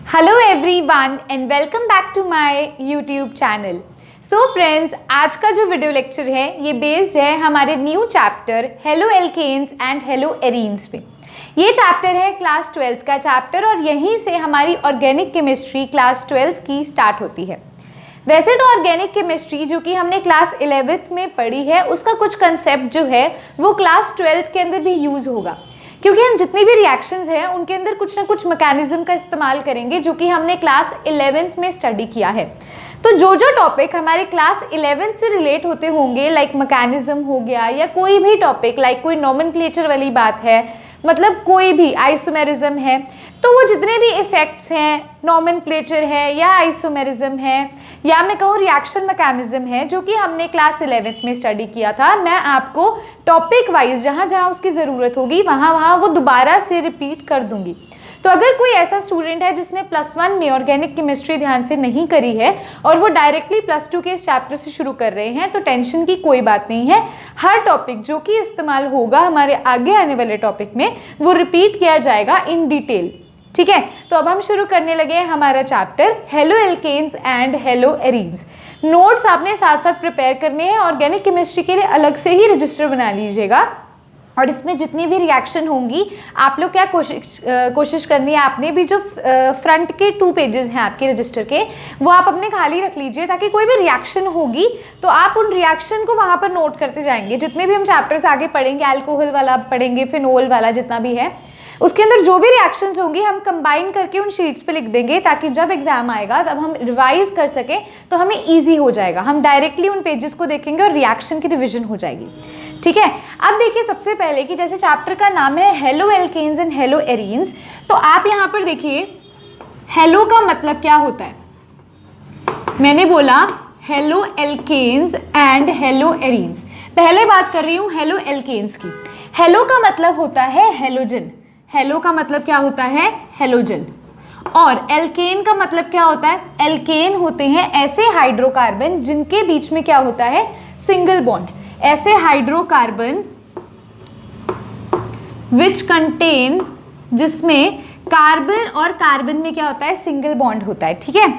Hello everyone and welcome back to my YouTube channel. So friends, आज का जो video lecture है ये बेस्ड है हमारे new chapter haloalkanes and haloarenes पे। ये चैप्टर है क्लास 12th का चैप्टर और यहीं से हमारी ऑर्गेनिक केमिस्ट्री क्लास 12th की स्टार्ट होती है। वैसे तो ऑर्गेनिक केमिस्ट्री जो कि हमने क्लास 11th में पढ़ी है उसका कुछ कंसेप्ट जो है वो क्लास 12th के अंदर भी यूज़ होगा, क्योंकि हम जितनी भी रिएक्शंस हैं उनके अंदर कुछ ना कुछ मैकेनिज्म का इस्तेमाल करेंगे जो कि हमने क्लास 11th में स्टडी किया है। तो जो जो टॉपिक हमारे क्लास 11th से रिलेट होते होंगे, लाइक मैकेनिज्म हो गया या कोई भी टॉपिक, लाइक कोई नोमेनक्लेचर वाली बात है, मतलब कोई भी आइसोमेरिज्म है, तो वो जितने भी इफेक्ट्स हैं, नोमेनक्लेचर है या आइसोमेरिज्म है या मैं कहूँ रिएक्शन मैकेनिज्म है जो कि हमने क्लास 11th में स्टडी किया था, मैं आपको टॉपिक वाइज जहाँ जहाँ उसकी ज़रूरत होगी वहाँ वहाँ वो दोबारा से रिपीट कर दूँगी। तो अगर कोई ऐसा स्टूडेंट है जिसने +1 में ऑर्गेनिक केमिस्ट्री ध्यान से नहीं करी है और वो डायरेक्टली +2 के इस चैप्टर से शुरू कर रहे हैं, तो टेंशन की कोई बात नहीं है। हर टॉपिक जो कि इस्तेमाल होगा हमारे आगे आने वाले टॉपिक में वो रिपीट किया जाएगा इन डिटेल। ठीक है, तो अब हम शुरू करने लगे हैं हमारा chapter haloalkanes and haloarenes. Notes आपने साथ साथ प्रिपेयर करने हैं। ऑर्गेनिक केमिस्ट्री के लिए अलग से ही रजिस्टर बना लीजिएगा और इसमें जितनी भी रिएक्शन होंगी आप लोग क्या कोशिश करनी है, आपने भी जो फ्रंट के 2 पेजेस हैं आपके रजिस्टर के वो आप अपने खाली रख लीजिए, ताकि कोई भी रिएक्शन होगी तो आप उन रिएक्शन को वहाँ पर नोट करते जाएंगे। जितने भी हम चैप्टर्स आगे पढ़ेंगे, अल्कोहल वाला पढ़ेंगे, फिनोल वाला जितना भी है, उसके अंदर जो भी रिएक्शंस होंगी हम कंबाइन करके उन शीट्स पे लिख देंगे, ताकि जब एग्जाम आएगा तब हम रिवाइज कर सकें तो हमें इजी हो जाएगा। हम डायरेक्टली उन पेजेस को देखेंगे और रिएक्शन की रिविजन हो जाएगी। ठीक है, अब देखिए सबसे पहले कि जैसे चैप्टर का नाम है haloalkanes and haloarenes, तो आप यहाँ पर देखिए हेलो का मतलब क्या होता है। मैंने बोला haloalkanes and haloarenes. पहले बात कर रही हूँ हेलो एल्केन्स की। हेलो का मतलब होता है हेलोजन। हेलो का मतलब क्या होता है? हेलोजन। और एल्केन का मतलब क्या होता है? एल्केन होते हैं ऐसे हाइड्रोकार्बन जिनके बीच में क्या होता है? Single bond. ऐसे हाइड्रोकार्बन विच कंटेन, जिसमें कार्बन और कार्बन में क्या होता है? सिंगल बॉन्ड होता है। ठीक है,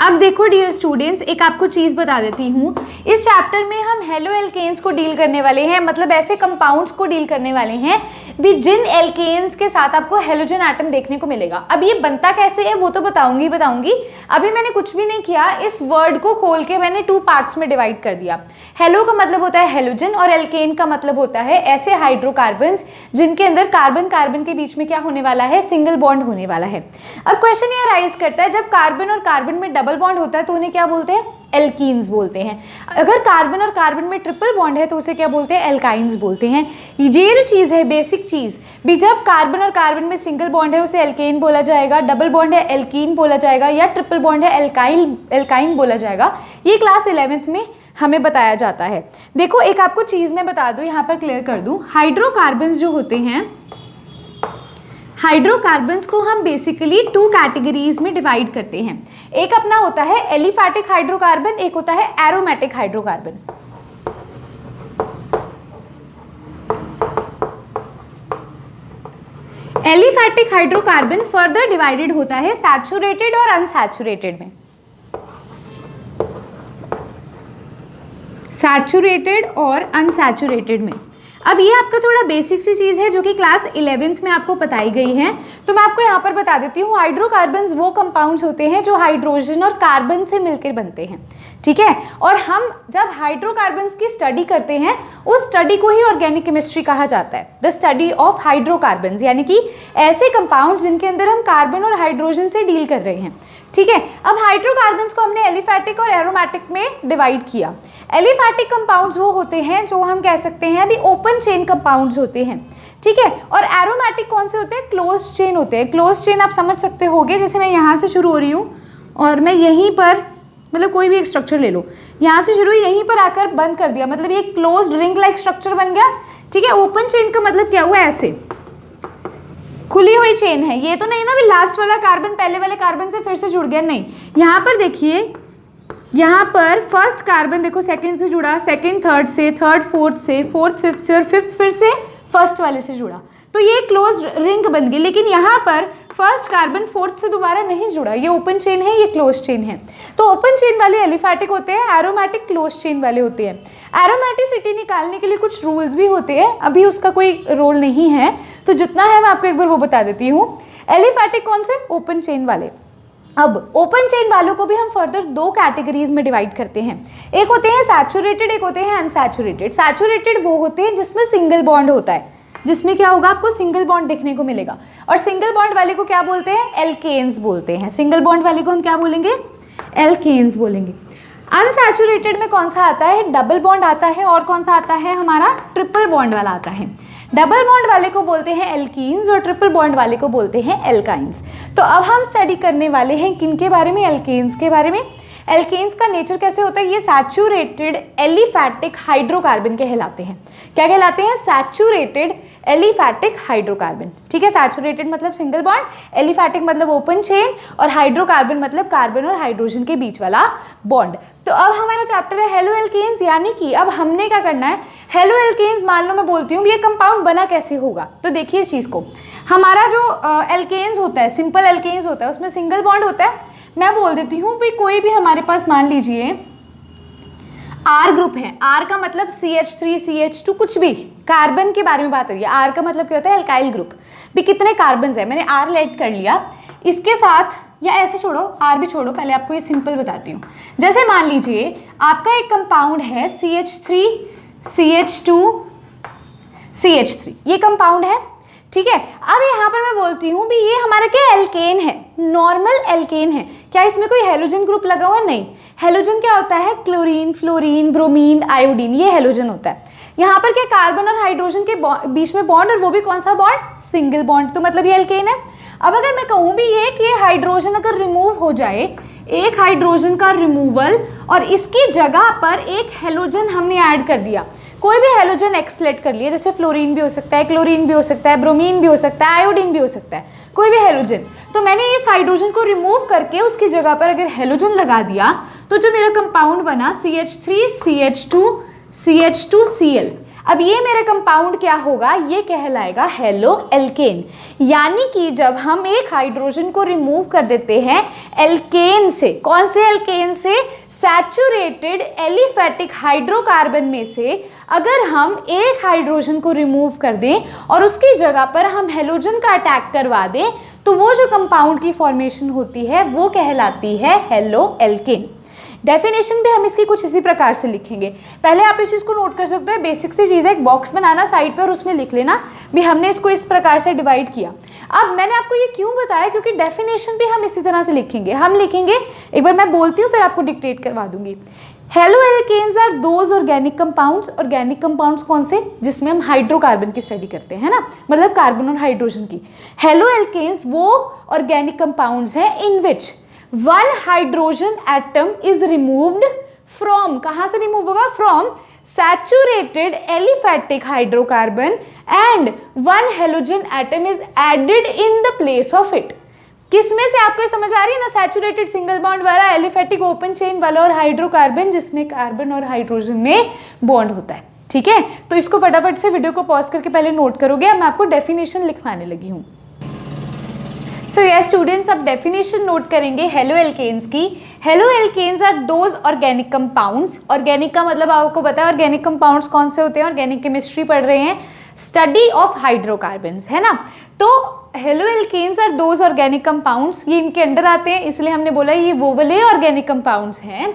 अब देखो डियर स्टूडेंट्स, एक आपको चीज़ बता देती हूँ। इस चैप्टर में हम हेलो एल्केन्स को डील करने वाले हैं, मतलब ऐसे कंपाउंड्स को डील करने वाले हैं भी जिन एल्केन्स के साथ आपको हेलोजन एटम देखने को मिलेगा। अब ये बनता कैसे है वो तो बताऊंगी। अभी मैंने कुछ भी नहीं किया, इस वर्ड को खोल के मैंने 2 पार्ट्स में डिवाइड कर दिया। हेलो का मतलब होता है हेलोजन और एल्केन का मतलब होता है ऐसे हाइड्रोकार्बन्स जिनके अंदर कार्बन कार्बन के बीच में क्या होने वाला है? सिंगल बॉन्ड होने वाला है। अब क्वेश्चन ये राइज करता है, जब कार्बन और कार्बन में डबल बॉन्ड होता है तो उन्हें क्या बोलते हैं? एल्कीन्स बोलते हैं। अगर कार्बन और कार्बन में ट्रिपल बॉन्ड है तो उसे क्या बोलते हैं? एल्काइंस बोलते हैं। ये जो चीज़ है, बेसिक चीज़ भी, जब कार्बन और कार्बन में सिंगल बॉन्ड है उसे एल्केन बोला जाएगा, डबल बॉन्ड है एल्कीन बोला जाएगा, या ट्रिपल बॉन्ड है एल्काइन बोला जाएगा। ये क्लास 11th में हमें बताया जाता है। देखो एक आपको चीज़ मैं बता दूँ, यहाँ पर क्लियर कर दूँ। हाइड्रोकार्बन्स जो होते हैं, हाइड्रोकार्बन्स को हम बेसिकली 2 कैटेगरीज में डिवाइड करते हैं। एक अपना होता है एलिफैटिक हाइड्रोकार्बन, एक होता है aromatic hydrocarbon. Aliphatic hydrocarbon further divided होता है सैचुरेटेड और अनसैचुरेटेड में। सैचुरेटेड और अनसैचुरेटेड में। अब ये आपका थोड़ा बेसिक सी चीज़ है जो कि क्लास 11th में आपको बताई गई है, तो मैं आपको यहाँ पर बता देती हूँ। हाइड्रोकार्बन्स वो कंपाउंड्स होते हैं जो हाइड्रोजन और कार्बन से मिलकर बनते हैं। ठीक है, और हम जब हाइड्रोकार्बन्स की स्टडी करते हैं उस स्टडी को ही ऑर्गेनिक केमिस्ट्री कहा जाता है, द स्टडी ऑफ हाइड्रोकार्बन्स, यानी कि ऐसे कंपाउंड्स जिनके अंदर हम कार्बन और हाइड्रोजन से डील कर रहे हैं। ठीक है, अब हाइड्रोकार्बन्स को हमने एलिफैटिक और एरोमेटिक में डिवाइड किया। एलिफैटिक कंपाउंड्स वो होते हैं जो हम कह सकते हैं अभी ओपन चेन कंपाउंड्स होते हैं। ठीक है, और एरोमेटिक कौन से होते हैं? क्लोज चेन होते हैं। क्लोज चेन आप समझ सकते होगे, जैसे मैं यहाँ से शुरू हो रही हूँ और मैं यहीं पर, मतलब कोई भी एक स्ट्रक्चर ले लो, यहाँ से शुरू यहीं पर आकर बंद कर दिया, मतलब ये क्लोज रिंग लाइक स्ट्रक्चर बन गया। ठीक है, ओपन चेन का मतलब क्या हुआ? ऐसे खुली हुई चेन है। ये तो नहीं ना भी लास्ट वाला कार्बन पहले वाले कार्बन से फिर से जुड़ गया, नहीं। यहाँ पर देखिए, यहाँ पर फर्स्ट कार्बन देखो सेकंड से जुड़ा, सेकंड थर्ड से, थर्ड फोर्थ से, फोर्थ फिफ्थ से, और फिफ्थ फिर से फर्स्ट वाले से जुड़ा, तो ये क्लोज रिंग बन गई। लेकिन यहाँ पर फर्स्ट कार्बन फोर्थ से दोबारा नहीं जुड़ा, ये ओपन चेन है, ये क्लोज चेन है। तो ओपन चेन वाले एलिफैटिक होते हैं, एरोमेटिक क्लोज चेन वाले होते हैं। एरोमेटिसिटी निकालने के लिए कुछ रूल्स भी होते हैं, अभी उसका कोई रोल नहीं है, तो जितना है मैं आपको एक बार वो बता देती हूँ। एलिफैटिक कौन से? ओपन चेन वाले। अब ओपन चेन वालों को भी हम फर्दर दो कैटेगरीज में डिवाइड करते हैं, एक होते हैं सैचुरेटेड, एक होते हैं अनसैचुरेटेड। सैचुरेटेड वो होते हैं जिसमें सिंगल बॉन्ड होता है, जिसमें क्या होगा, आपको सिंगल बॉन्ड देखने को मिलेगा। और सिंगल बॉन्ड वाले को क्या बोलते हैं? एल्केन्स बोलते हैं। सिंगल बॉन्ड वाले को हम क्या बोलेंगे? एल्केन्स बोलेंगे। अनसैचुरेटेड में कौन सा आता है? डबल बॉन्ड आता है, और कौन सा आता है हमारा? ट्रिपल बॉन्ड वाला आता है। डबल बॉन्ड वाले को बोलते हैं एल्कीन्स और ट्रिपल बॉन्ड वाले को बोलते हैं एल्काइंस। तो अब हम स्टडी करने वाले हैं किन के बारे में? एल्केन्स के बारे में। एल्केन्स का नेचर कैसे होता है? ये सैचुरेटेड एलिफैटिक हाइड्रोकार्बन कहलाते हैं। क्या कहलाते हैं? Saturated aliphatic hydrocarbon. ठीक है, सैचुरेटेड मतलब सिंगल बॉन्ड, एलिफैटिक मतलब ओपन चेन, और हाइड्रोकार्बन मतलब कार्बन और हाइड्रोजन के बीच वाला बॉन्ड। तो अब हमारा चैप्टर है हेलो एल्केन्स, यानी कि अब हमने क्या करना है? हेलो एल्केन्स मान लो मैं बोलती हूँ ये कंपाउंड बना कैसे होगा, तो देखिए इस चीज़ को। हमारा जो एल्केन्स होता है, सिंपल एल्केन्स होता है, उसमें सिंगल बॉन्ड होता है। मैं बोल देती हूँ भाई कोई भी हमारे पास मान लीजिए आर ग्रुप है, आर का मतलब CH3 CH2 कुछ भी, कार्बन के बारे में बात हो रही है। आर का मतलब क्या होता है? Alkyl group. भी कितने कार्बन है, मैंने आर लेट कर लिया, इसके साथ, या ऐसे छोड़ो, आर भी छोड़ो, पहले आपको ये सिंपल बताती हूँ। जैसे मान लीजिए आपका एक कंपाउंड है CH3 CH2 CH3, ये कंपाउंड है, ठीक है। अब यहाँ पर मैं बोलती हूँ भी ये हमारा क्या एल्केन है, नॉर्मल एल्केन है। क्या इसमें कोई हेलोजन ग्रुप लगा हुआ? नहीं। हेलोजन क्या होता है? क्लोरीन, फ्लोरीन, ब्रोमीन, आयोडीन, ये हेलोजन होता है। यहाँ पर क्या कार्बन और हाइड्रोजन के बीच में बॉन्ड, और वो भी कौन सा बॉन्ड? Single bond. तो मतलब ये एल्केन है। अब अगर मैं कहूँ भी ये हाइड्रोजन अगर रिमूव हो जाए, एक हाइड्रोजन का रिमूवल, और इसकी जगह पर एक हेलोजन हमने ऐड कर दिया, कोई भी हेलोजन एक्स सेलेक्ट कर लिया, जैसे फ्लोरीन भी हो सकता है, क्लोरीन भी हो सकता है, ब्रोमीन भी हो सकता है, आयोडीन भी हो सकता है, कोई भी हेलोजन। तो मैंने इस हाइड्रोजन को रिमूव करके उसकी जगह पर अगर हेलोजन लगा दिया, तो जो मेरा कंपाउंड बना CH3 CH2 CH2Cl, अब ये मेरा कंपाउंड क्या होगा? ये कहलाएगा हेलो एल्केन। यानी कि जब हम एक हाइड्रोजन को रिमूव कर देते हैं एल्केन से, कौन से एल्केन से? सैचुरेटेड एलिफैटिक हाइड्रोकार्बन में से अगर हम एक हाइड्रोजन को रिमूव कर दें और उसकी जगह पर हम हेलोजन का अटैक करवा दें, तो वो जो कंपाउंड की फॉर्मेशन होती है वो कहलाती है हेलो एल्केन। डेफिनेशन भी हम इसकी कुछ इसी प्रकार से लिखेंगे। पहले आप इस चीज़ को नोट कर सकते हो, बेसिक सी चीज़ है, एक बॉक्स बनाना साइड पर, उसमें लिख लेना भी हमने इसको इस प्रकार से डिवाइड किया। अब मैंने आपको ये क्यों बताया? क्योंकि डेफिनेशन भी हम इसी तरह से लिखेंगे। हम लिखेंगे, एक बार मैं बोलती हूँ फिर आपको डिक्टेट करवा दूंगी। Haloalkanes are those organic compounds. Organic compounds कौन से? जिसमें हम हाइड्रोकार्बन की स्टडी करते हैं ना, मतलब कार्बन और हाइड्रोजन की। हेलो एल्केन्स वो ऑर्गेनिक कंपाउंड्स हैं in which one hydrogen atom is removed from, कहाँ से रिमूव होगा? From saturated aliphatic hydrocarbon and one halogen atom is added in the place of it. किसमें से आपको समझ आ रही है ना? सैचुरेटेड सिंगल बॉन्ड वाला, एलिफैटिक ओपन चेन वाला, और हाइड्रोकार्बन जिसमें कार्बन और हाइड्रोजन में बॉन्ड होता है। ठीक है, तो इसको फटाफट से वीडियो को पॉज करके पहले नोट करोगे। अब मैं आपको डेफिनेशन लिखवाने लगी हूँ। सो यस स्टूडेंट्स, अब डेफिनेशन नोट करेंगे हेलो एल्केन्स की। Haloalkanes are those organic compounds. Organic का मतलब आपको पता है ऑर्गेनिक कंपाउंड्स कौन से होते हैं? ऑर्गेनिक केमिस्ट्री पढ़ रहे हैं, स्टडी ऑफ हाइड्रोकार्बन्स, है ना। तो haloalkanes are those organic compounds, ये इनके अंडर आते हैं, इसलिए हमने बोला ये वो वाले ऑर्गेनिक कंपाउंड्स हैं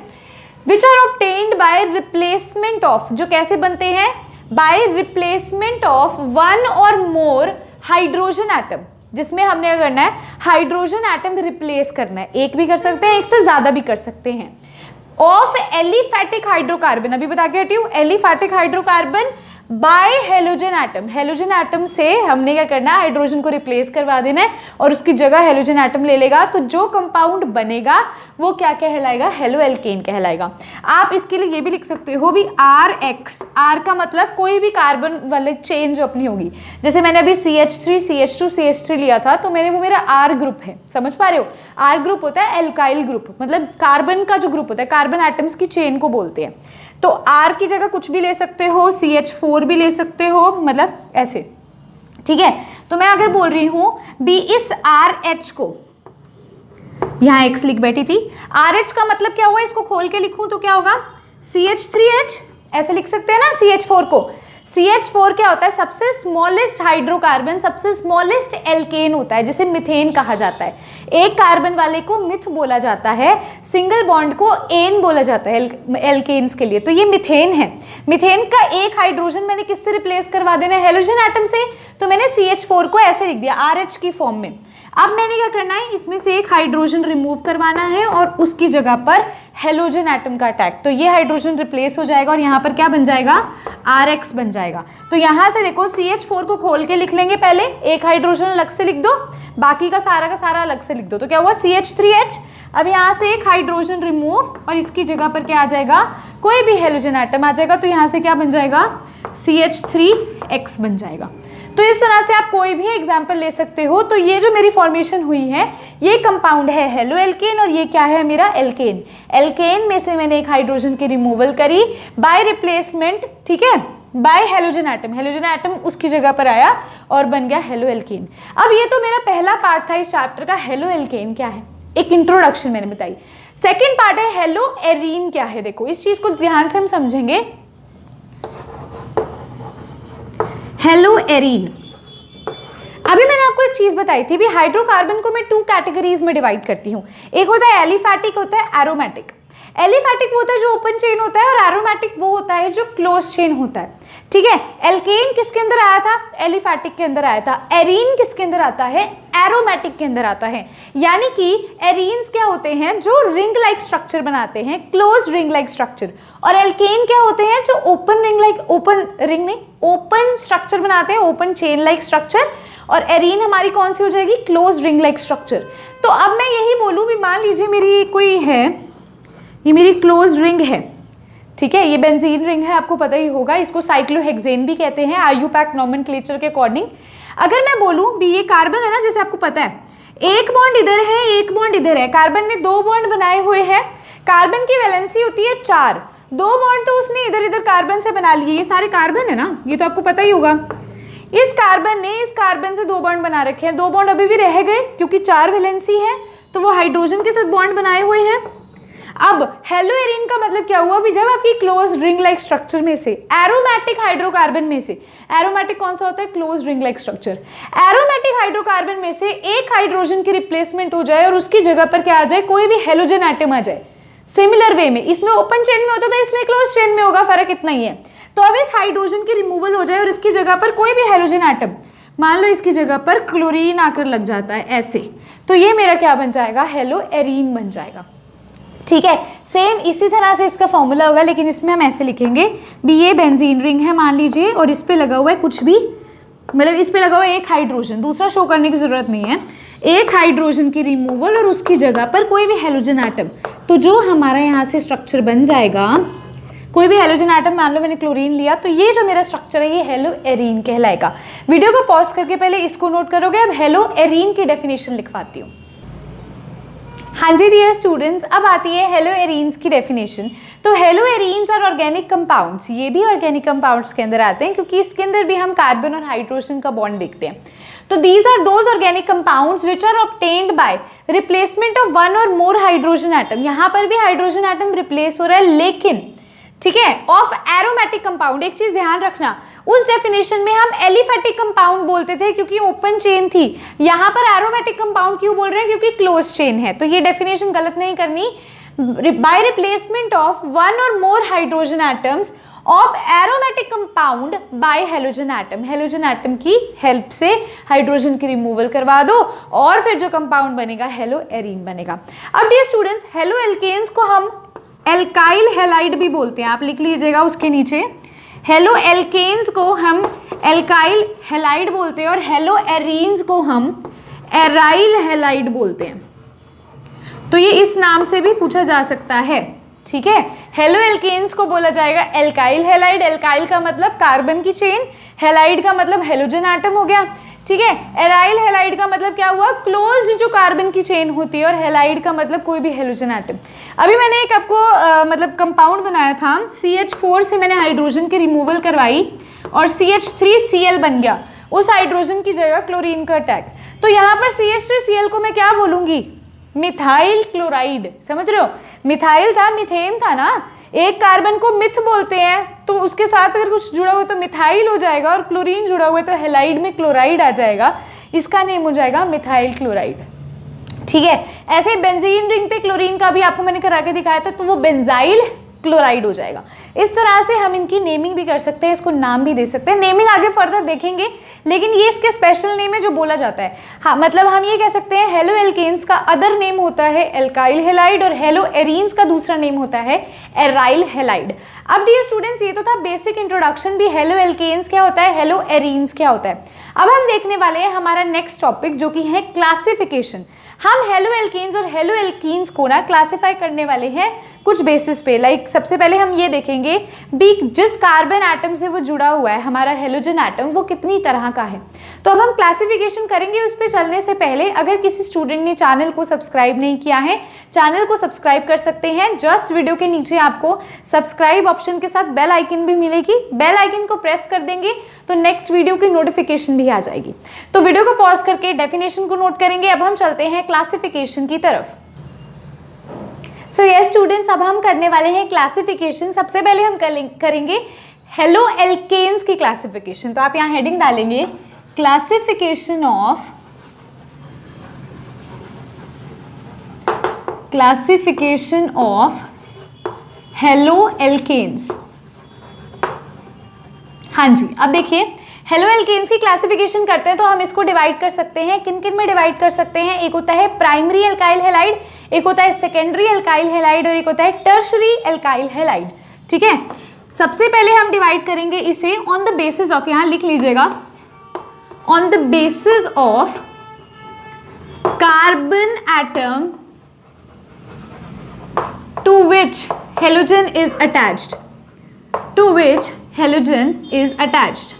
which are obtained by replacement of, जो कैसे बनते हैं? बाय रिप्लेसमेंट ऑफ वन और मोर हाइड्रोजन एटम, जिसमें हमने क्या करना है? हाइड्रोजन एटम रिप्लेस करना है। एक भी कर सकते हैं, एक से ज्यादा भी कर सकते हैं। ऑफ एलिफैटिक हाइड्रोकार्बन, अभी बता के हटी हूँ, aliphatic hydrocarbon bye halogen atom. Halogen atom से हमने क्या करना है? हाइड्रोजन को रिप्लेस करवा देना है और उसकी जगह हेलोजन एटम ले लेगा, तो जो कंपाउंड बनेगा वो क्या कहलाएगा? हेलो एल्केन कहलाएगा। आप इसके लिए ये भी लिख सकते हो भी RX, R का मतलब कोई भी कार्बन वाले चेन जो अपनी होगी, जैसे मैंने अभी CH3 CH2 CH3 लिया था, तो मैंने वो मेरा R ग्रुप है, समझ पा रहे हो? R ग्रुप होता है एल्काइल ग्रुप, मतलब कार्बन का जो ग्रुप होता है, कार्बन कार्बन एटम्स की चेन को बोलते हैं। तो R की जगह कुछ भी ले सकते हो, CH4 भी ले सकते हो, मतलब ऐसे, ठीक है। तो मैं अगर बोल रही हूं B इस RH को, यहां X लिख बैठी थी, RH का मतलब क्या हुआ, इसको खोल के लिखूं तो क्या होगा, CH3H, ऐसे लिख सकते हैं ना CH4 को। CH4 क्या होता है, सबसे स्मॉलेस्ट हाइड्रोकार्बन, सबसे स्मॉलेस्ट एल्केन होता है, जिसे मिथेन कहा जाता है। एक कार्बन वाले को मिथ बोला जाता है, सिंगल बॉन्ड को एन बोला जाता है एल्केन्स के लिए। तो ये मिथेन है। मिथेन का एक हाइड्रोजन मैंने किससे रिप्लेस करवा देना है, हेलोजन एटम से। तो मैंने CH4 को ऐसे लिख दिया RH की फॉर्म में। अब मैंने क्या करना है, इसमें से एक हाइड्रोजन रिमूव करवाना है और उसकी जगह पर हेलोजन एटम का अटैक। तो ये हाइड्रोजन रिप्लेस हो जाएगा और यहाँ पर क्या बन जाएगा, RH बन जाएगा। तो यहाँ से देखो CH4 को खोल के लिख लेंगे, पहले एक हाइड्रोजन अलग से लिख दो, बाकी का सारा अलग से लिख दो। तो क्या हुआ, CH3H। अब यहाँ से एक हाइड्रोजन रिमूव और इसकी जगह पर क्या आ जाएगा, कोई भी हेलोजन एटम आ जाएगा। तो यहाँ से क्या बन जाएगा, CH3X बन जाएगा। तो इस तरह से आप कोई भी एग्जाम्पल ले सकते हो। तो ये जो मेरी फॉर्मेशन हुई है, ये कंपाउंड है हेलो एल्केन और ये क्या है मेरा एल्केन। एल्केन में से मैंने एक हाइड्रोजन की रिमूवल करी बाय रिप्लेसमेंट, ठीक है, bye halogen atom. Halogen atom उसकी जगह पर आया और बन गया हेलो एल्केन। अब ये तो मेरा पहला पार्ट था इस चैप्टर का, हेलो एल्केन क्या है, एक इंट्रोडक्शन मैंने बताई। सेकेंड पार्ट है हेलो एरीन क्या है। देखो इस चीज को ध्यान से हम समझेंगे। हेलो एरीन, अभी मैंने आपको एक चीज बताई थी, भी हाइड्रोकार्बन को मैं 2 कैटेगरीज में डिवाइड करती हूँ। एक होता है एलिफैटिक, होता है एरोमेटिक। एलिफैटिक वो होता है जो ओपन चेन होता है और एरोमेटिक वो होता है जो क्लोज चेन होता है, ठीक है। एल्केन किसके अंदर आया था, एलिफैटिक के अंदर आया था। एरीन किसके अंदर आता है, एरोमेटिक के अंदर आता है। यानी कि एरीन्स क्या होते हैं, जो रिंग लाइक स्ट्रक्चर बनाते हैं, क्लोज रिंग लाइक स्ट्रक्चर। और एल्केन क्या होते हैं, जो ओपन स्ट्रक्चर बनाते हैं, ओपन चेन लाइक स्ट्रक्चर। और एरीन हमारी कौन सी हो जाएगी, क्लोज रिंग लाइक स्ट्रक्चर। तो अब मैं यही बोलूँ भी, मान लीजिए मेरी कोई है, ये मेरी क्लोज रिंग है, ठीक है, ये बेंजीन रिंग है, आपको पता ही होगा, इसको साइक्लोहेक्सेन भी कहते हैं IUPAC नॉमेनक्लेचर के अकॉर्डिंग। अगर मैं बोलूँ भी ये कार्बन है ना, जैसे आपको पता है एक बॉन्ड इधर है, एक बॉन्ड इधर है, कार्बन ने 2 बॉन्ड बनाए हुए हैं। कार्बन की वैलेंसी होती है 4, 2 बॉन्ड तो उसने इधर इधर कार्बन से बना लिए। ये सारे कार्बन है ना, ये तो आपको पता ही होगा। इस कार्बन ने इस कार्बन से 2 बॉन्ड बना रखे हैं, 2 बॉन्ड अभी भी रह गए क्योंकि 4 वैलेंसी है, तो वो हाइड्रोजन के साथ बॉन्ड बनाए हुए हैं। अब हेलो एरीन का मतलब क्या हुआ, भी जब आपकी क्लोज रिंग लाइक स्ट्रक्चर में से एरोमेटिक हाइड्रोकार्बन में से, एरोमेटिक कौन सा होता है, close ring like structure, aromatic hydrocarbon में से एक हाइड्रोजन की रिप्लेसमेंट हो जाए और उसकी जगह पर क्या आ जाए, कोई भी हेलोजन एटम आ जाए। सिमिलर वे में इसमें ओपन चेन में होता था, इसमें क्लोज चेन में होगा, फर्क इतना ही है। तो अब इस हाइड्रोजन की रिमूवल हो जाए और इसकी जगह पर कोई भी हेलोजन एटम, मान लो इसकी जगह पर क्लोरीन आकर लग जाता है ऐसे, तो ये मेरा क्या बन जाएगा, हेलो एरीन बन जाएगा, ठीक है। सेम इसी तरह से इसका फॉर्मूला होगा, लेकिन इसमें हम ऐसे लिखेंगे भी ये बेंजीन रिंग है मान लीजिए, और इस पे लगा हुआ है कुछ भी, मतलब इस पे लगा हुआ है एक हाइड्रोजन, दूसरा शो करने की जरूरत नहीं है, एक हाइड्रोजन की रिमूवल और उसकी जगह पर कोई भी हेलोजन एटम। तो जो हमारा यहाँ से स्ट्रक्चर बन जाएगा, कोई भी हेलोजन एटम, मान लो मैंने क्लोरीन लिया, तो ये जो मेरा स्ट्रक्चर है ये हेलो एरीन कहलाएगा। वीडियो को पॉज करके पहले इसको नोट करोगे। अब हेलो एरीन की डेफिनेशन लिखवाती हूँ। हाँ जी डियर स्टूडेंट्स, अब आती है हेलो एरीन्स की डेफिनेशन। तो haloarenes are organic compounds, ये भी ऑर्गेनिक कंपाउंड्स के अंदर आते हैं क्योंकि इसके अंदर भी हम कार्बन और हाइड्रोजन का बॉन्ड देखते हैं। तो these are those organic compounds which are obtained by replacement of 1 और मोर हाइड्रोजन एटम। यहाँ पर भी हाइड्रोजन एटम रिप्लेस हो रहा है, लेकिन ठीक है, ऑफ एरोमेटिक कंपाउंड। एक चीज ध्यान रखना, उस डेफिनेशन में हम एलिफैटिक कंपाउंड बोलते थे क्योंकि ओपन चेन थी, यहाँ पर एरोमेटिक कंपाउंड क्यों बोल रहे हैं, क्योंकि क्लोज चेन है। तो ये डेफिनेशन गलत नहीं करनी। बाय रिप्लेसमेंट ऑफ 1 और more hydrogen atoms of aromatic compound bye halogen atom, halogen atom की हेल्प से हाइड्रोजन की रिमूवल करवा दो और फिर जो कंपाउंड बनेगा हेलो एरीन बनेगा। अब डियर स्टूडेंट्स, हेलो एल्केन्स को हम एल्काइल हैलाइड भी बोलते हैं, आप लिख लीजिएगा उसके नीचे। हेलो एल्केन्स को हम एल्काइल हैलाइड बोलते हैं और हेलो एरीन्स को हम एराइल हैलाइड बोलते हैं। तो ये इस नाम से भी पूछा जा सकता है, ठीक है। हेलो एल्केन्स को बोला जाएगा एल्काइल हैलाइड। एल्काइल का मतलब कार्बन की चेन, हैलाइड का मतलब हेलोजन एटम हो गया, ठीक है। एराइल हैलाइड का मतलब क्या हुआ, क्लोज्ड जो कार्बन की चेन होती है, और हैलाइड का मतलब कोई भी हेलोजन एटम। अभी मैंने एक आपको मतलब कंपाउंड बनाया था, CH4 से मैंने हाइड्रोजन की रिमूवल करवाई और CH3Cl बन गया, उस हाइड्रोजन की जगह क्लोरीन का अटैक। तो यहाँ पर CH3Cl को मैं क्या बोलूँगी, मिथाइल क्लोराइड। समझ रहे हो, मिथाइल था, मिथेन था ना, एक कार्बन को मिथ बोलते हैं, तो उसके साथ अगर कुछ जुड़ा हुआ तो मिथाइल हो जाएगा, और क्लोरीन जुड़ा हुआ है तो हैलाइड में क्लोराइड आ जाएगा, इसका नेम हो जाएगा मिथाइल क्लोराइड। ठीक है, ऐसे बेंजीन रिंग पे क्लोरीन का भी आपको मैंने करा के दिखाया था, तो वो बेंजाइल क्लोराइड हो जाएगा। इस तरह से हम इनकी नेमिंग भी कर सकते हैं, इसको नाम भी दे सकते हैं। नेमिंग आगे फर्दर देखेंगे, लेकिन ये इसके स्पेशल नेम है जो बोला जाता है। हाँ, मतलब हम ये कह सकते हैं हेलो एल्केन्स का अदर नेम होता है एल्काइल हैलाइड, और हेलो एरीन्स का दूसरा नेम होता है एराइल हैलाइड। अब डियर स्टूडेंट्स, ये तो था बेसिक इंट्रोडक्शन भी, हेलो एल्केन्स क्या होता है, हेलो एरीन्स क्या होता है। अब हम देखने वाले हैं हमारा नेक्स्ट टॉपिक, जो कि है क्लासिफिकेशन। हम हेलो एल्केन्स और हेलो एल्कीन्स को ना क्लासिफाई करने वाले हैं कुछ बेसिस पे। लाइक सबसे पहले हम ये देखेंगे भी जिस कार्बन एटम से वो जुड़ा हुआ है हमारा हेलोजन एटम, वो कितनी तरह का है। तो अब हम क्लासिफिकेशन करेंगे। उस पर चलने से पहले अगर किसी स्टूडेंट ने चैनल को सब्सक्राइब नहीं किया है, चैनल को सब्सक्राइब कर सकते हैं। जस्ट वीडियो के नीचे आपको सब्सक्राइब ऑप्शन के साथ बेल आइकन भी मिलेगी, बेल आइकन को प्रेस कर देंगे तो नेक्स्ट वीडियो की नोटिफिकेशन भी आ जाएगी। तो वीडियो को पॉज करके डेफिनेशन को नोट करेंगे। अब हम चलते हैं क्लासिफिकेशन की तरफ। सो यस स्टूडेंट्स, अब हम करने वाले हैं क्लासिफिकेशन। सबसे पहले हम करेंगे हेलो एल्केन्स की क्लासिफिकेशन। तो आप यहाँ हेडिंग डालेंगे क्लासिफिकेशन ऑफ हेलो एल्केन्स। हाँ जी, अब देखिए हेलो एल्केन्स की क्लासिफिकेशन करते हैं तो हम इसको डिवाइड कर सकते हैं। किन किन में डिवाइड कर सकते हैं, एक होता है प्राइमरी एल्काइल हैलाइड, एक होता है सेकेंडरी एल्काइल हैलाइड, और एक होता है टर्शरी एल्काइल हैलाइड। ठीक है, सबसे पहले हम डिवाइड करेंगे इसे ऑन द बेसिस ऑफ, यहां लिख लीजिएगा, on the basis of carbon atom to which halogen is attached, to which halogen is attached.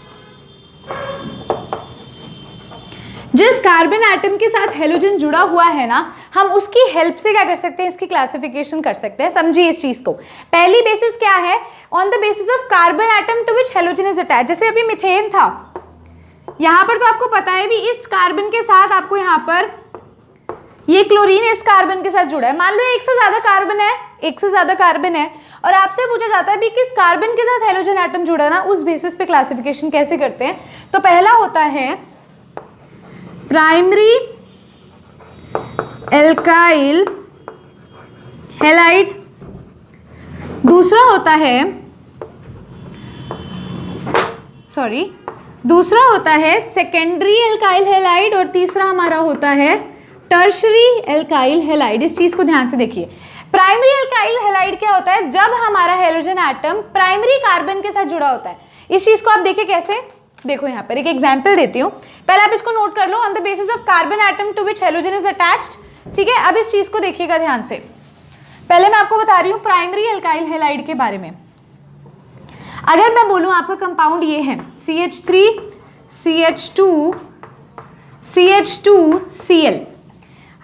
जिस कार्बन एटम के साथ हेलोजन जुड़ा हुआ है ना, हम उसकी हेल्प से क्या कर सकते हैं, इसकी क्लासिफिकेशन कर सकते हैं। समझिए इस चीज को। पहली बेसिस क्या है, on the basis of carbon atom to which halogen is attach. जैसे अभी मिथेन था, यहां पर तो आपको पता है भी इस कार्बन के साथ आपको यहां पर ये क्लोरीन इस कार्बन के साथ जुड़ा है। मान लो एक से ज्यादा कार्बन है और आपसे पूछा जाता है भी किस कार्बन के साथ हेलोजन एटम जुड़ा ना, उस बेसिस पे क्लासिफिकेशन कैसे करते हैं। तो पहला होता है प्राइमरी एल्काइल हैलाइड, दूसरा होता है सेकेंडरी एल्काइल हैलाइड, और तीसरा हमारा होता है टर्शरी एल्काइल हैलाइड। इस चीज को ध्यान से देखिए। प्राइमरी एल्काइल हैलाइड क्या होता है, जब हमारा हेलोजन एटम प्राइमरी कार्बन के साथ जुड़ा होता है। इस चीज को आप देखिए कैसे, देखो यहाँ पर एक एग्जांपल देती हूँ, पहले आप इसको नोट कर लो, on the basis of carbon atom to which halogen is attached. ठीक है, अब इस चीज को देखिएगा ध्यान से। पहले मैं आपको बता रही हूँ प्राइमरी एल्काइल हैलाइड के बारे में। अगर मैं बोलूँ आपका कंपाउंड ये है CH3 CH2 CH2Cl,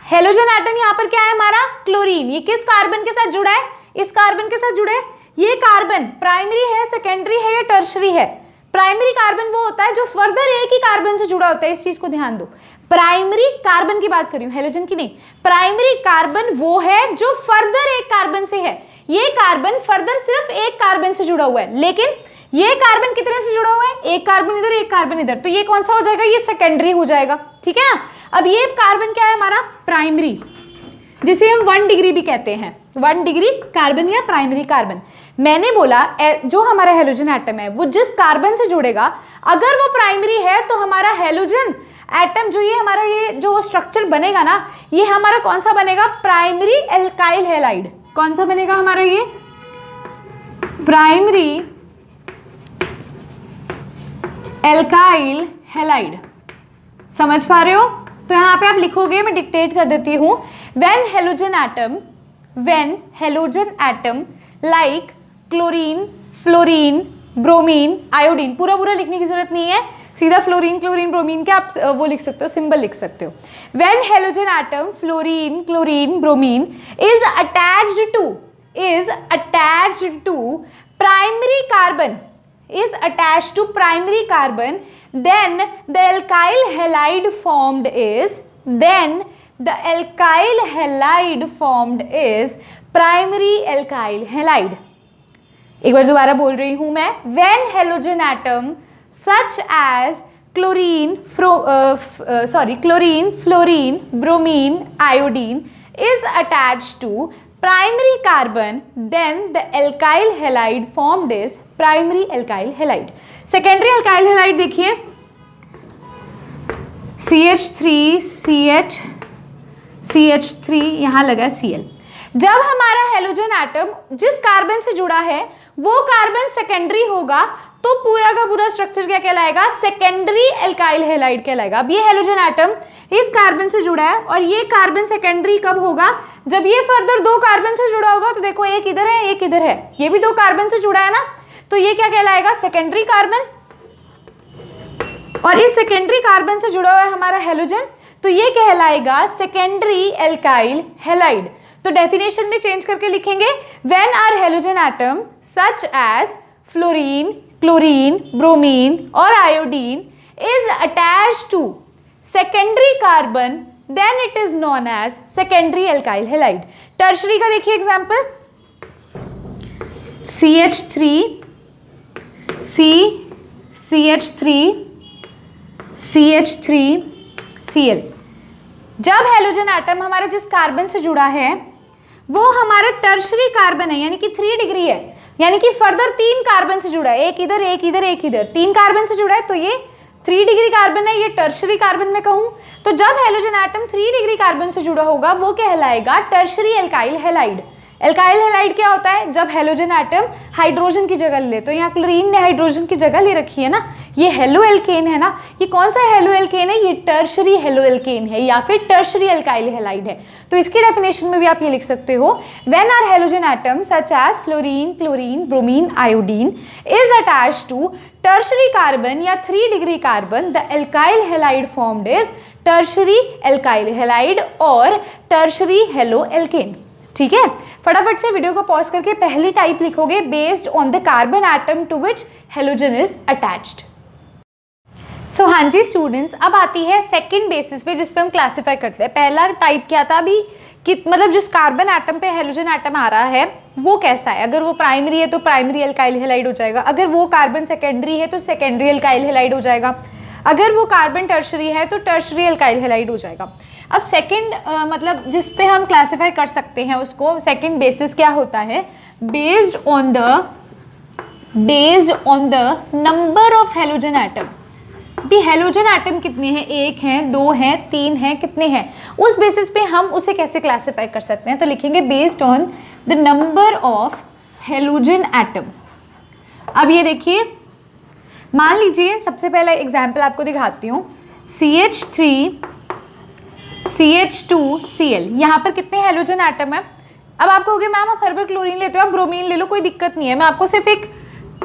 halogen atom यहाँ पर क्या है हमारा क्लोरीन, ये किस कार्बन के साथ जुड़ा है, इस कार्बन के साथ जुड़े। ये कार्बन प्राइमरी है, सेकेंडरी है या टर्शरी है। प्राइमरी कार्बन वो होता है जो फर्दर एक ही कार्बन से जुड़ा होता है। इस चीज को ध्यान दो, प्राइमरी कार्बन की बात कर रही हूं, हेलोजन की नहीं। प्राइमरी कार्बन वो है जो फर्दर एक कार्बन से है। ये कार्बन फर्दर सिर्फ एक कार्बन से जुड़ा हुआ है, लेकिन ये कार्बन कितने से जुड़ा हुआ है, एक कार्बन इधर एक कार्बन इधर, तो ये कौन सा हो जाएगा, ये सेकेंडरी हो जाएगा। ठीक है ना। अब ये कार्बन क्या है हमारा प्राइमरी, जिसे हम 1 डिग्री भी कहते हैं, 1 डिग्री कार्बन या प्राइमरी कार्बन। मैंने बोला जो हमारा हेलोजन एटम है वो जिस कार्बन से जुड़ेगा, अगर वो प्राइमरी है तो हमारा हेलोजन एटम जो ये हमारा ये जो स्ट्रक्चर बनेगा ना, ये हमारा कौन सा बनेगा, प्राइमरी एल्काइल हैलाइड। कौन सा बनेगा हमारा ये प्राइमरी एल्काइल हैलाइड। समझ पा रहे हो। तो यहाँ पे आप लिखोगे, मैं डिक्टेट कर देती हूँ, when halogen atom like chlorine, fluorine, bromine, iodine, पूरा लिखने की जरूरत नहीं है, सीधा फ्लोरीन क्लोरीन ब्रोमीन के आप वो लिख सकते हो, सिंबल लिख सकते हो। When halogen atom fluorine chlorine bromine is attached to primary carbon, is attached to primary carbon, then the alkyl halide formed is primary alkyl halide। एक बार दोबारा बोल रही हूं मैं, when halogen atom such as chlorine, fluorine, bromine, iodine is attached to primary carbon, then the alkyl halide formed is primary alkyl halide। secondary alkyl halide देखिए, CH3 यहाँ लगा Cl। जब हमारा हेलोजन एटम जिस कार्बन से जुड़ा है वो कार्बन सेकेंडरी होगा तो पूरा का पूरा स्ट्रक्चर क्या कहलाएगा, सेकेंडरी एल्काइल हैलाइड कहलाएगा। अब ये हेलोजन एटम इस कार्बन से जुड़ा है और ये कार्बन सेकेंडरी कब होगा, जब ये फर्दर दो कार्बन से जुड़ा होगा। तो देखो एक इधर है एक इधर है, ये भी दो कार्बन से जुड़ा है ना, तो ये क्या कहलाएगा, सेकेंडरी कार्बन। और इस सेकेंडरी कार्बन से जुड़ा हुआ है हमारा हेलोजन, तो ये कहलाएगा सेकेंडरी एल्काइल हैलाइड। तो डेफिनेशन में चेंज करके लिखेंगे, when are halogen atom such as fluorine chlorine bromine और iodine is attached to secondary carbon then it is known as secondary alkyl halide. Tertiary का देखिए एग्जांपल, CH3Cl। जब halogen atom हमारा जिस कार्बन से जुड़ा है वो हमारा टर्शरी कार्बन है, यानी कि 3 डिग्री है, यानी कि फर्दर 3 कार्बन से जुड़ा है, एक इधर एक इधर एक इधर, 3 कार्बन से जुड़ा है, तो ये 3 डिग्री कार्बन है, ये टर्शरी कार्बन में कहूँ तो जब हेलोजन एटम 3 डिग्री कार्बन से जुड़ा होगा वो कहलाएगा tertiary alkyl halide. Alkyl halide क्या होता है, जब हेलोजन एटम हाइड्रोजन की जगह ले, तो यहाँ क्लोरीन ने हाइड्रोजन की जगह ले रखी है ना, ये हेलो एल्केन है ना, ये कौन सा हेलो एल्केन है, ये टर्शरी हेलो एल्केन है या फिर टर्शरी एल्काइल हैलाइड है। तो इसकी डेफिनेशन में भी आप ये लिख सकते हो, when are halogen atom such as fluorine chlorine bromine iodine is attached to tertiary carbon या 3 degree carbon, the alkyl halide formed is tertiary alkyl halide और टर्शरी हेलो एल्केन। ठीक है, फटाफट से वीडियो को पॉज करके पहली टाइप लिखोगे, based on the carbon atom to which halogen is attached. So हाँ जी स्टूडेंट्स, अब आती है सेकंड बेसिस पे जिस पे हम क्लासिफाई करते हैं। पहला टाइप क्या था अभी कि मतलब जिस कार्बन एटम पे हेलोजन एटम आ रहा है वो कैसा है, अगर वो प्राइमरी है तो प्राइमरी एल्काइल हैलाइड हो जाएगा, अगर वो कार्बन सेकेंडरी है तो सेकेंडरी एल्काइल हैलाइड हो जाएगा, अगर वो कार्बन टर्शरी है तो टर्शरी एल्काइल हैलाइड हो जाएगा। अब सेकंड मतलब जिस पे हम क्लासिफाई कर सकते हैं उसको, सेकंड बेसिस क्या होता है, based on the number of halogen atom. भी हेलोजन एटम कितने हैं, 1 हैं 2 हैं 3 हैं, कितने हैं, उस बेसिस पे हम उसे कैसे क्लासिफाई कर सकते हैं। तो लिखेंगे based on the number of halogen atom. अब ये देखिए, मान लीजिए सबसे पहला एग्जाम्पल आपको दिखाती हूँ, CH2Cl, यहाँ पर कितने हेलोजन एटम है। अब आपको कहोगे मैम आप हर बार क्लोरीन लेते हो, आप ब्रोमीन ले लो, कोई दिक्कत नहीं है, मैं आपको सिर्फ एक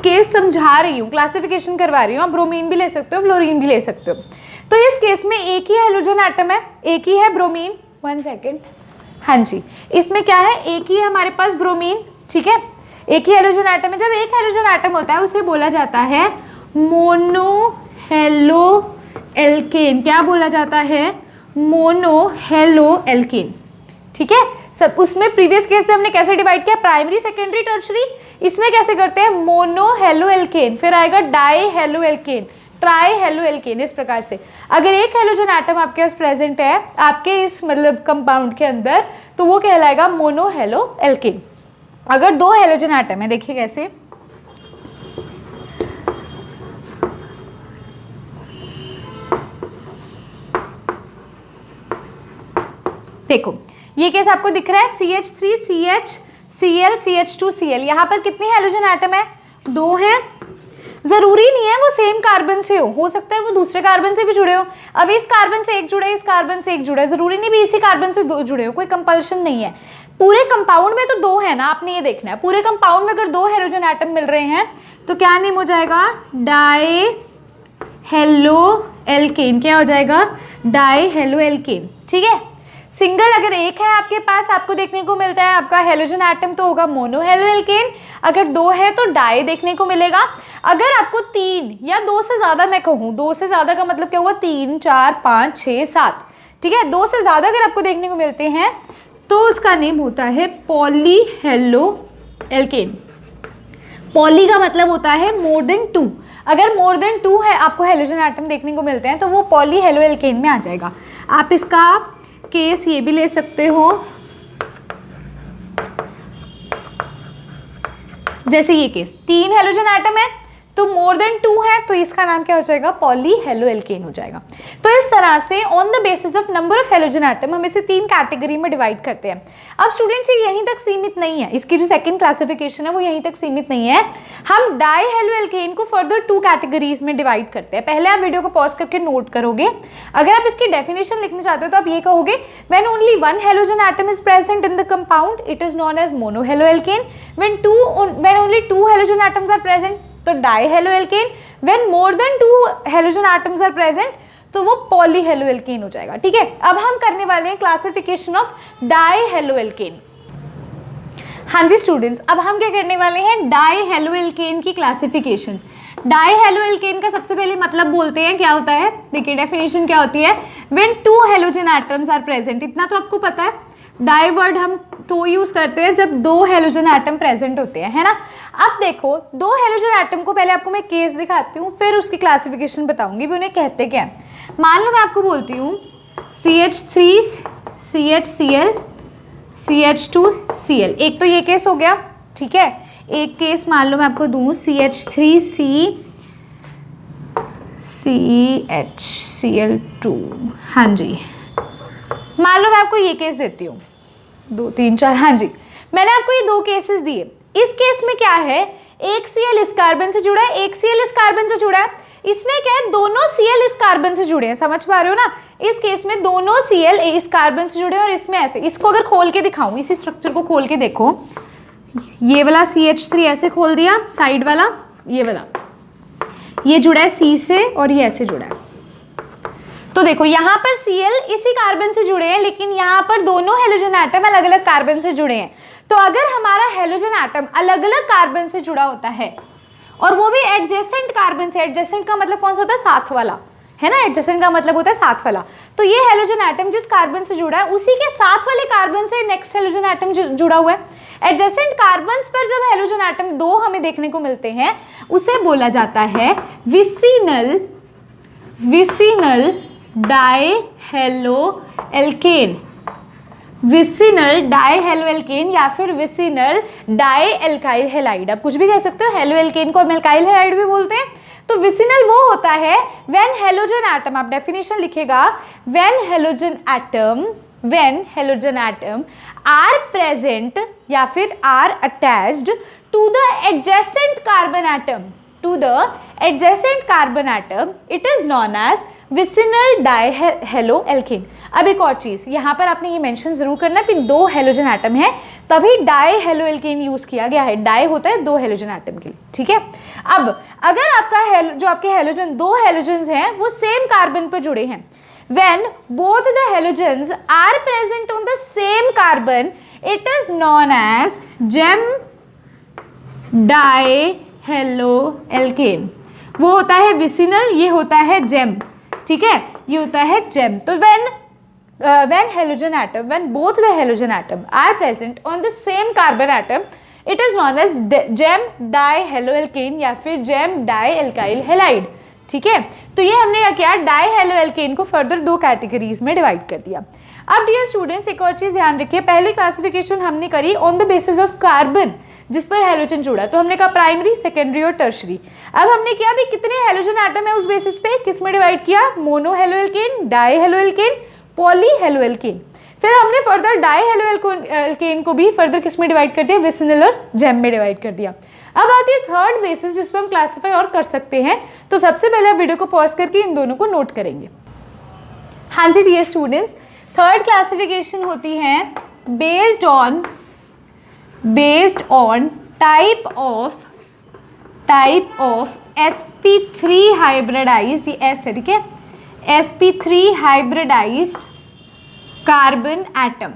केस समझा रही हूँ, क्लासिफिकेशन करवा रही हूँ। आप ब्रोमीन भी ले सकते हो, फ्लोरीन भी ले सकते हो। तो इस केस में एक ही हेलोजन एटम है, एक ही है ब्रोमीन, 1 सेकेंड, हाँ जी, इसमें क्या है, एक ही है हमारे पास ब्रोमीन, ठीक है, एक ही हेलोजन एटम है। जब एक हेलोजन एटम होता है उसे बोला जाता है मोनो हेलो एल्केन। क्या बोला जाता है, मोनो हेलो एल्केन। ठीक है, सब उसमें प्रीवियस केस में हमने कैसे डिवाइड किया, प्राइमरी सेकेंडरी टर्शरी, इसमें कैसे करते हैं, मोनो हेलो एल्केन, फिर आएगा die halo alkane, try halo alkane, इस प्रकार से। अगर एक हेलोजन एटम आपके पास प्रेजेंट है आपके इस मतलब कंपाउंड के अंदर तो वो कहलाएगा मोनो हेलो एल्केन। अगर 2 हेलोजन एटम है, देखिए कैसे, देखो ये केस आपको दिख रहा है, CH3CHCl CH2Cl, यहाँ पर कितने हेलोजन एटम है, 2 हैं। जरूरी नहीं है वो सेम कार्बन से हो सकता है वो दूसरे कार्बन से भी जुड़े हो। अब इस कार्बन से एक जुड़ा है, इस कार्बन से एक जुड़ा है, जरूरी नहीं भी इसी कार्बन से 2 जुड़े हो, कोई कंपल्शन नहीं है। पूरे कंपाउंड में तो 2 है ना, आपने ये देखना है, पूरे कंपाउंड में अगर 2 हेलोजन एटम मिल रहे हैं तो क्या नेम हो जाएगा, डाई हेलो एल्केन क्या हो जाएगा, डाई हेलो एल्केन। ठीक है, सिंगल अगर एक है आपके पास, आपको देखने को मिलता है आपका हेलोजन एटम तो होगा मोनो हेलो एल्केन, अगर दो है तो डाई देखने को मिलेगा। अगर आपको तीन या दो से ज़्यादा, मैं कहूँ दो से ज़्यादा का मतलब क्या हुआ, 3 4 5 6 7, ठीक है, दो से ज़्यादा अगर आपको देखने को मिलते हैं तो उसका नेम होता है पॉली हेलो एल्केन। पॉली का मतलब होता है मोर देन 2, अगर मोर देन 2 है आपको हेलोजन एटम देखने को मिलते हैं तो वो पॉली हेलो एल्केन में आ जाएगा। आप इसका केस ये भी ले सकते हो, जैसे ये केस 3 हेलोजन एटम है तो मोर देन 2 है तो इसका नाम क्या हो जाएगा, पॉली हेलो एल्केन हो जाएगा। तो इस तरह से on the basis of number of halogen atom हम इसे 3 कैटेगरी में डिवाइड करते हैं। अब स्टूडेंट्स ये यहीं तक सीमित नहीं है, इसकी जो सेकंड क्लासिफिकेशन है वो यहीं तक सीमित नहीं है, हम डाई हेलो एल्केन को फर्दर 2 कैटेगरीज में डिवाइड करते हैं। पहले आप वीडियो को पॉज करके नोट करोगे, अगर आप इसकी डेफिनेशन लिखना चाहते हो तो आप ये कहोगे when only 1 halogen atom is present in the compound it is known as mono halo alkane, when only 2 halogen atoms are present तो die halo alkane, when more than 2 halogen atoms are present तो वो poly halo alkane हो जाएगा। ठीक है, अब हम करने वाले हैं classification of die halo alkane. हाँ जी स्टूडेंट्स, अब हम क्या करने वाले हैं, डाई हेलो एल्केन की क्लासिफिकेशन। डाई हेलो एल्केन का सबसे पहले मतलब बोलते हैं क्या होता है, देखिए डेफिनेशन क्या होती है, when 2 halogen atoms are present, इतना तो आपको पता है। डाई वर्ड हम तो यूज करते हैं जब 2 हेलोजन एटम प्रेजेंट होते हैं, है ना। अब देखो 2 हेलोजन एटम को पहले आपको मैं केस दिखाती हूँ, फिर उसकी क्लासिफिकेशन बताऊंगी भी उन्हें कहते क्या है। मान लो मैं आपको बोलती हूँ CH3 CHCl CH2Cl, एक तो ये केस हो गया, ठीक है। एक केस मान लो मैं आपको दूँ CH3C CHCl2, हाँ जी, मान लो मैं आपको ये केस देती हूँ 2 3 4, हाँ जी, मैंने आपको ये 2 केसेस दिए। इस केस में क्या है, एक Cl इस कार्बन से जुड़ा है, एक Cl इस कार्बन से जुड़ा है, इसमें क्या है, दोनों Cl इस कार्बन से जुड़े हैं, समझ पा रहे हो ना। इस केस में दोनों Cl इस कार्बन से जुड़े हैं और इसमें ऐसे, इसको अगर खोल के दिखाऊं, इसी स्ट्रक्चर को खोल के देखो, ये वाला CH3 ऐसे खोल दिया, साइड वाला ये वाला, ये जुड़ा है C से और ये ऐसे जुड़ा है। तो देखो यहाँ पर Cl इसी कार्बन से जुड़े हैं, लेकिन यहाँ पर दोनों हेलोजन एटम अलग अलग कार्बन से जुड़े हैं। तो अगर हमारा हेलोजन एटम अलग अलग कार्बन से जुड़ा होता है और वो भी एडजेसेंट कार्बन से, एडजेसेंट का मतलब कौन सा होता है, साथ वाला, है ना, एडजेसेंट का मतलब होता है साथ वाला। तो ये हेलोजन एटम जिस कार्बन से जुड़ा है उसी के साथ वाले कार्बन से नेक्स्ट हेलोजन एटम जुड़ा हुआ है। एडजेसेंट कार्बन पर जब हेलोजन एटम 2 हमें देखने को मिलते हैं उसे बोला जाता है vicinal die halo alkane, vicinal die halo alkane या फिर विसिनल डाई एल्काइल हैलाइड, आप कुछ भी कह सकते हो। हेलो एल्केन को हम एल्काइल हैलाइड भी बोलते हैं। तो विसिनल वो होता है व्हेन हेलोजन एटम, आप डेफिनेशन लिखेगा, when halogen atom are present या फिर are attached to the adjacent carbon atom it is known as vicinal dihaloalkane. अब एक और चीज यहाँ पर आपने ये मेंशन जरूर करना कि 2 हेलोजन एटम है तभी डाई हेलो एल्केन यूज किया गया है। डाई होता है 2 हेलोजन एटम के लिए, ठीक है। अब अगर आपका जो आपके हेलोजन 2 हेलोजन्स हैं वो सेम कार्बन पर जुड़े हैं, when both the halogens are present on the same carbon it is known as gem dihaloalkane। वो होता है विसिनल, ये होता है जेम, ठीक है, ये होता है जेम। तो when both the halogen atom are present on the same carbon atom it is known as gem dihaloalkane या फिर gem dialkyl halide, ठीक है। तो ये हमने क्या किया, डाई हेलो एल्केन को फर्दर 2 कैटेगरीज में डिवाइड कर दिया। अब डियर स्टूडेंट्स एक और चीज ध्यान रखिए, पहली क्लासिफिकेशन हमने करी on the basis of carbon जिस पर हेलोजन जुड़ा, तो हमने कहा प्राइमरी, सेकेंडरी और टर्शरी। अब हमने किया भी कितने हेलोजन एटम है उस बेसिस पे, किस में डिवाइड किया, mono halo alkane, die halo alkane, poly halo alkane. फिर हमने फर्दर डाई हेलो एल्केन को भी फर्दर किस में डिवाइड कर दिया, विसिनल और जेम में डिवाइड कर दिया। अब आती है थर्ड बेसिस जिस पर हम क्लासिफाई और कर सकते हैं। तो सबसे पहले आप वीडियो को पॉज करके इन दोनों को नोट करेंगे। हाँ जी डियर स्टूडेंट्स, थर्ड क्लासिफिकेशन होती है based on type of sp3 hybridise, ये एस है, ठीक है, sp3 हाइब्रिडाइज्ड कार्बन एटम,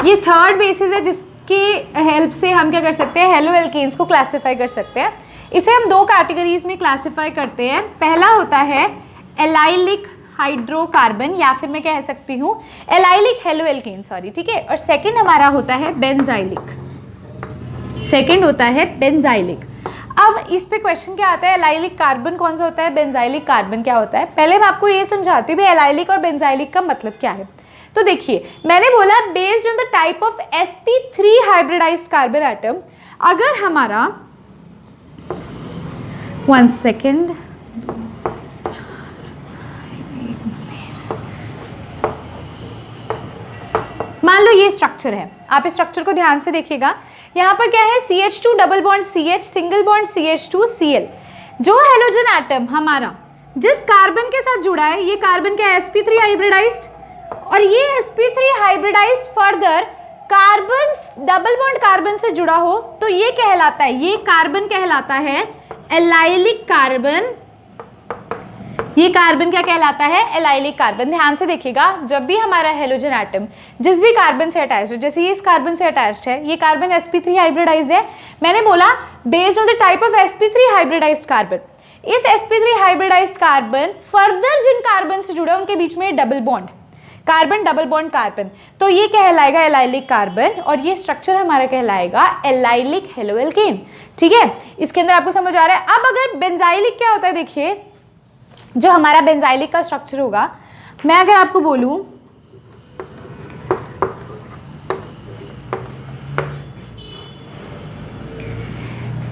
ये थर्ड बेसिस है जिसकी हेल्प से हम क्या कर सकते हैं, हेलो एल्केन्स को क्लासीफाई कर सकते हैं। इसे हम दो कैटेगरीज में क्लासीफाई करते हैं। पहला होता है एलाइलिक हाइड्रोकार्बन, या फिर मैं कह सकती हूँ एलाइलिक हेलो एल्केन, सॉरी, ठीक है। और सेकंड हमारा होता है बेंजाइलिक, सेकंड होता है बेंजाइलिक। अब इस पे क्वेश्चन क्या आता है, एलाइलिक कार्बन कौन सा होता है, बेंजाइलिक कार्बन क्या होता है। पहले मैं आपको ये समझाती हूँ एलाइलिक और बेंजाइलिक का मतलब क्या है। तो देखिए, मैंने बोला based on the type of sp3 hybridised carbon atom, अगर हमारा 1 सेकेंड, मान लो ये स्ट्रक्चर है, आप इस स्ट्रक्चर को ध्यान से देखिएगा। यहाँ पर क्या है, CH2 double bond CH, single bond CH2 Cl। जो हेलोजन एटम हमारा जिस कार्बन के साथ जुड़ा है, ये कार्बन क्या है, sp3 हाइब्रिडाइज्ड, और ये sp3 hybridised further carbon double bond carbon से जुड़ा हो तो ये कहलाता है, ये कार्बन कहलाता है एलाइलिक कार्बन। ये कार्बन क्या कहलाता है, एलाइलिक कार्बन। ध्यान से देखिएगा, जब भी हमारा हेलोजन एटम जिस भी कार्बन से अटैच्ड है, जैसे ये इस कार्बन से अटैच्ड है, ये कार्बन sp3 हाइब्रिडाइज्ड है, मैंने बोला based on the type of sp3 hybridised carbon, इस sp3 हाइब्रिडाइज्ड कार्बन फर्दर जिन कार्बन से जुड़े उनके बीच में double bond, carbon double bond carbon, तो ये कहलाएगा एलाइलिक कार्बन, और ये स्ट्रक्चर हमारा कहलाएगा एलाइलिक हेलो एल्केन, ठीक है। इसके अंदर आपको समझ आ रहा है। अब अगर बेंजाइलिक क्या होता है, देखिए जो हमारा बेंजाइलिक का स्ट्रक्चर होगा, मैं अगर आपको बोलूं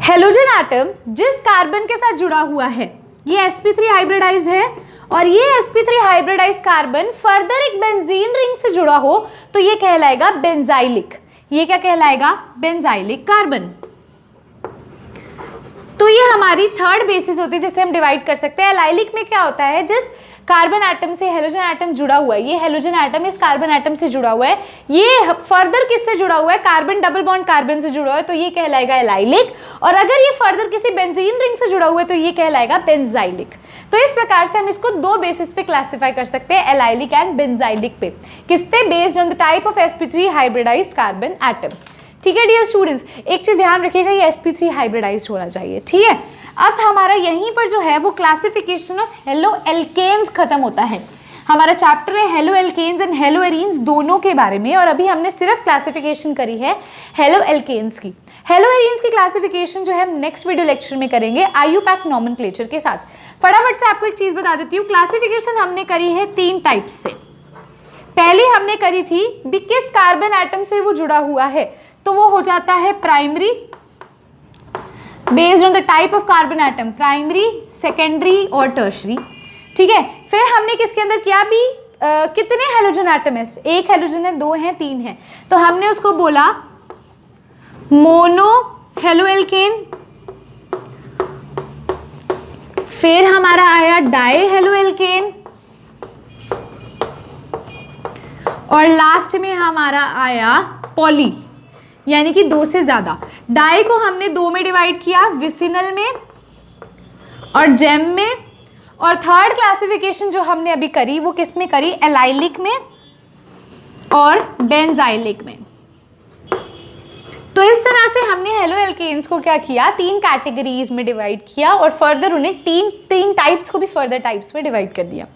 हेलोजन एटम जिस कार्बन के साथ जुड़ा हुआ है, ये sp3 हाइब्रिडाइज है, और ये sp3 हाइब्रिडाइज कार्बन फर्दर एक बेंजीन रिंग से जुड़ा हो तो ये कहलाएगा बेंजाइलिक। ये क्या कहलाएगा, बेंजाइलिक कार्बन। तो ये हमारी थर्ड बेसिस होती है जिसे हम डिवाइड कर सकते हैं। एलाइलिक में क्या होता है, जिस कार्बन एटम से हेलोजन एटम जुड़ा हुआ है, ये हेलोजन एटम इस कार्बन एटम से जुड़ा हुआ है, ये फर्दर किससे जुड़ा हुआ है, कार्बन डबल बॉन्ड कार्बन से जुड़ा हुआ है, तो ये कहलाएगा एलाइलिक। और अगर ये फर्दर किसी बेंजीन रिंग से जुड़ा हुआ है तो ये कहलाएगा बेंजाइलिक। तो इस प्रकार से हम इसको दो बेसिस पे क्लासिफाई कर सकते हैं, एलाइलिक एंड बेंजाइलिक पे। किस पे, based on the type of sp3 hybridised carbon atom, ठीक है डियर स्टूडेंट्स। एक चीज ध्यान रखिएगा, ये sp3 हाइब्रिडाइज्ड होना चाहिए, ठीक है। अब हमारा यहीं पर जो है वो क्लासिफिकेशन ऑफ हेलो एल्केन्स खत्म होता है। हमारा चैप्टर है haloalkanes and haloarenes दोनों के बारे में, और अभी हमने सिर्फ क्लासिफिकेशन करी है हेलो एल्केन्स की। हेलो एरीन्स की क्लासिफिकेशन जो है हम नेक्स्ट वीडियो लेक्चर में करेंगे IUPAC नॉमेनक्लेचर के साथ। फटाफट से आपको एक चीज बता देती हूँ, क्लासिफिकेशन हमने करी है 3 टाइप्स से। पहली हमने करी थी भी किस कार्बन एटम से वो जुड़ा हुआ है, तो वो हो जाता है primary, based on the type of carbon atom, primary, secondary और टर्शरी, ठीक है। फिर हमने किसके अंदर किया भी, कितने हेलोजन एटम है, एक हेलोजन है, 2 हैं, 3 हैं, तो हमने उसको बोला मोनो हेलो एल्केन। फिर हमारा आया डाई हेलो एल्केन, और लास्ट में हमारा आया पॉली, यानी कि 2 से ज्यादा। डाई को हमने 2 में डिवाइड किया, विसिनल में और जेम में, और थर्ड क्लासिफिकेशन जो हमने अभी करी वो किस में करी, एलाइलिक में और बेंजाइलिक में। तो इस तरह से हमने हेलो एल्केन्स को क्या किया, 3 कैटेगरीज में डिवाइड किया, और फर्दर उन्हें तीन टाइप्स को भी फर्दर टाइप्स में डिवाइड कर दिया।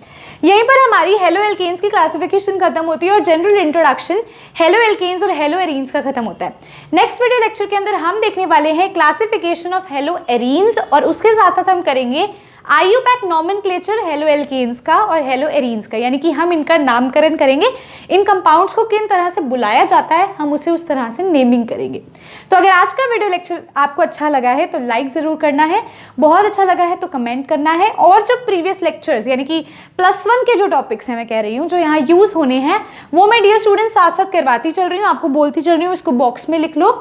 यहीं पर हमारी हेलो एल्केन्स की क्लासिफिकेशन खत्म होती है और जनरल इंट्रोडक्शन हेलो एल्केन्स और हेलो एरीन्स का खत्म होता है। नेक्स्ट वीडियो लेक्चर के अंदर हम देखने वाले हैं क्लासिफिकेशन ऑफ हेलो एरीन्स, और उसके साथ साथ हम करेंगे IUPAC नॉमेनक्लेचर हेलो एल्केन्स का और हेलो एरीन्स का, यानी कि हम इनका नामकरण करेंगे, इन कंपाउंड्स को किन तरह से बुलाया जाता है हम उसे उस तरह से नेमिंग करेंगे। तो अगर आज का वीडियो लेक्चर आपको अच्छा लगा है तो लाइक ज़रूर करना है, बहुत अच्छा लगा है तो कमेंट करना है, और जो प्रीवियस लेक्चर्स यानी कि +1 के जो टॉपिक्स हैं मैं कह रही हूँ जो यहाँ यूज़ होने हैं वो मैं डियर स्टूडेंट्स साथ साथ करवाती चल रही हूँ, आपको बोलती चल रही हूँ, इसको बॉक्स में लिख लो,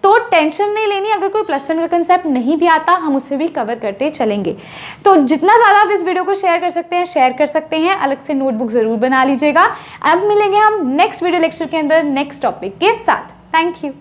तो टेंशन नहीं लेनी। अगर कोई +1 का कंसेप्ट नहीं भी आता हम उसे भी कवर करते चलेंगे। तो जितना ज़्यादा आप इस वीडियो को शेयर कर सकते हैं शेयर कर सकते हैं, अलग से नोटबुक ज़रूर बना लीजिएगा। अब मिलेंगे हम नेक्स्ट वीडियो लेक्चर के अंदर नेक्स्ट टॉपिक के साथ। Thank you.